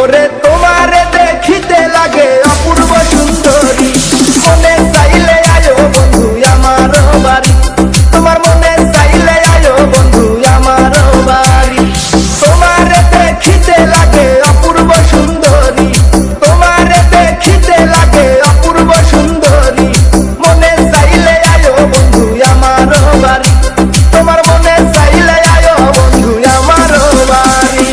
ওরে তোমারে দেখিতে লাগে অপূর্ব সুন্দরী, মনে চাইলে আয়ো বন্ধু আমার বাড়ি, তোমার মনে চাইলে আয়ো বন্ধু আমার বাড়ি। তোমারে দেখিতে লাগে অপূর্ব সুন্দরী, তোমারে দেখিতে লাগে অপূর্ব সুন্দরী, মনে চাইলে আয়ো বন্ধু আমার বাড়ি, তোমার মনে চাইলে আয়ো বন্ধু আমার বাড়ি।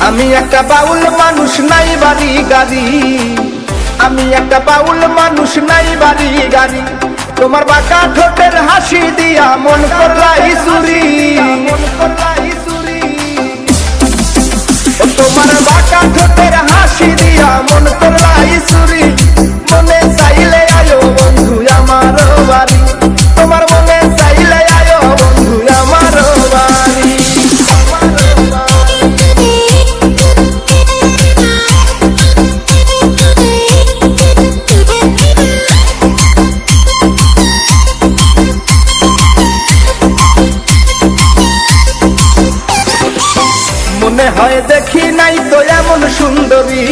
আমি একটা বাউল মানুষ, নাই বাড়ি গাড়ি, আমি একটা বাউল মানুষ, নাই বাড়ি গাড়ি, তোমার বাঁকা ঠোঁটের হাসি দিয়া মন করলাই চুরি, তোমার বাঁকা ঠোঁটের হাসি দিয়া মন করলাই চুরি, মনে চাইলে আয়ো বন্ধু আমার বাড়ি, তোমার মনে চাইলে আয়ো বন্ধু আমার বাড়ি। মনে হয় দেখি নাই তো এমন সুন্দরী,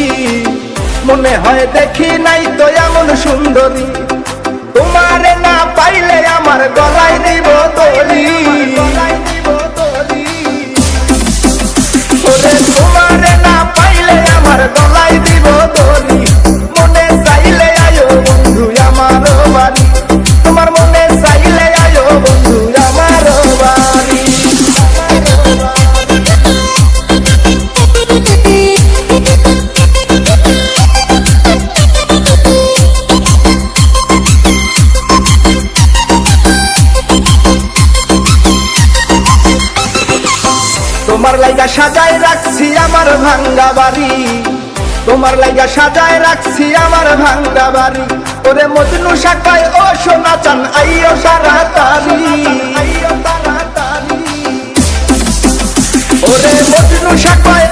মনে হয় দেখি নাই তো এমন সুন্দরী, তোমারে না পাইলে আমার গলায় দিব দড়ি, ওরে তোমারে না পাইলে আমার গলায় দিব দড়ি, মনে চাইলে আয়ো বন্ধু আমার বাড়ি, তোমার মনে চাইলে আয়ো বন্ধু আমার বাড়ি। তোমার লাইগা সাজায় রাখছি আমার ভাঙ্গা বাড়ি, তোমার লাইগা সাজায় রাখছি আমার ভাঙ্গা বাড়ি, ওরে মজনু শাখায় ও সোনা চান আইও তাড়াতাড়ি, ওরে মজনু শাখায়